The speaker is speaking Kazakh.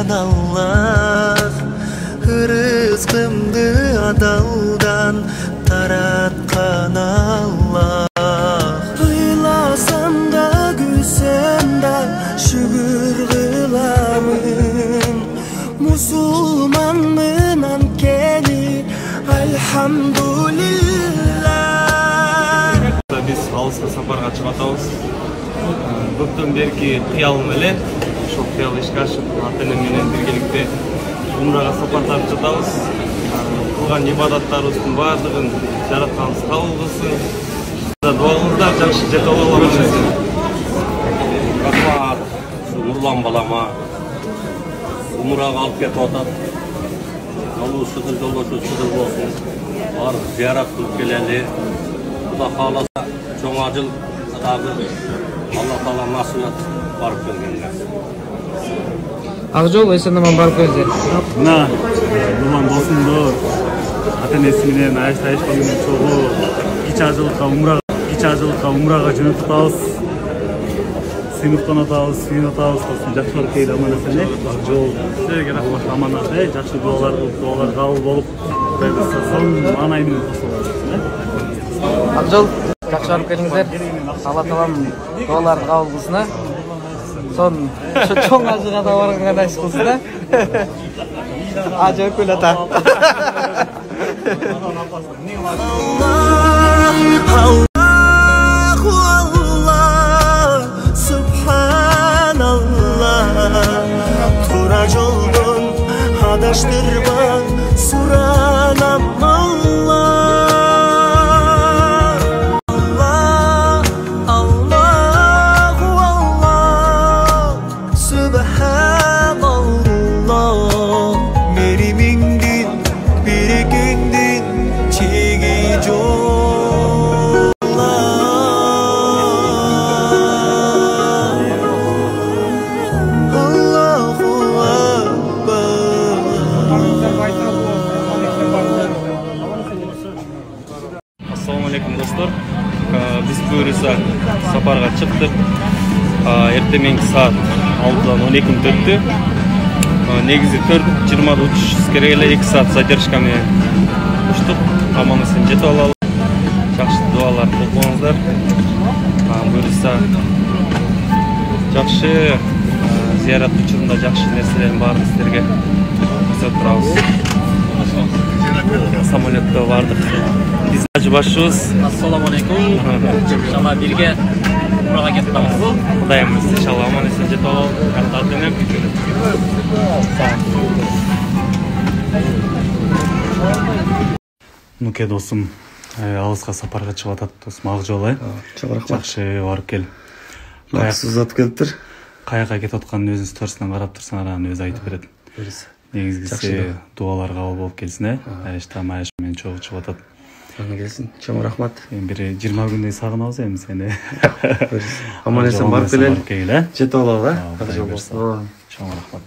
yaratkan Allah, rızkımdı adaldan taratkan Allah. Kıylasam da gülsem de şükür kılamın, Musulmanmın ankeni elhamdülillah. Biz alысқа сапарға чыгатабыз. Көптөн берки кыялым эле, ошол кыял ишке ашып, ата-эне менен биргеликте умрага сапарлап жатабыз. Кылган ибадаттарыбыздын баардыгын жаратканыбыз кабыл кылсын. Дуаңыздар жакшы жете алабыз. Рахмат, Нурлан балама умрага алып кетип атат. Алуусудун жолдошусудун болсун. Бар зиярат кылып келели. Кудай кааласа чоң жыл дагы Алла Таала насып етсин барып келгенге. Акжол эсен-аман барып келди. Мына Нурлан досумду ата-энеси менен айышта менен чогуу 2 жылга умрага жөнөтүп атабыз. Сыймыктан атабыз, сүйүн атабыз, жакшы барып келди аман эсен. Акжол силерге рахмат, аманат, жакшы дуалар кабыл болуп, сон анай менен кошулабыз. Акжол жакшы барып келиңиздер. Алла таалам дуаларды кабыл кылсын. Сон чоң ажыга да барганга насип кылсын. Ажы өкүл ата. Тура жолдон адаштырма суранам Allah. Allahu Allah, Subhanallah. Merimingdin, birikingdin, çigi Assalamu alaikum dostlar. Biz buyursa saparga çıktık. Ertemengi saat 6'dan 12'ni töttü. Negizi 4:20'da uçuş керек эле 2 saat задержка менен uçtuk. Аман эсен жетип алалы. Жакшы дуалар кылып коюңуздар. Buyursa жакшы зиярат учурунда жакшы нерселердин баарын сиздерге көрсөтүп турабыз. Самолетте бардык. Биз ажы башыбыз. Assalamu alaikum. İnşallah birge umraga ketip alабыз. Кудайым иншалла аман эсен жетип алалы. Ата-энем. Нуке досум, алыска сапарга чыгып атат досум Акжол. Чоң рахмат. Жакшы барып кел. Максыз зат келиптир. Каяка кетип атканын өзүнүн сторисинен карап турсаң, анан өзү айтып берет. Негизгиси дуалар кабыл болуп келсин, Айыштамайыш менен чогуу чыгып атат. Аны келсин. Чоң рахмат. Бир 20 күндөй сагынабыз эми сени. Аман эсен барып келели. Жете алалы, Акжол болсун. Чоң рахмат.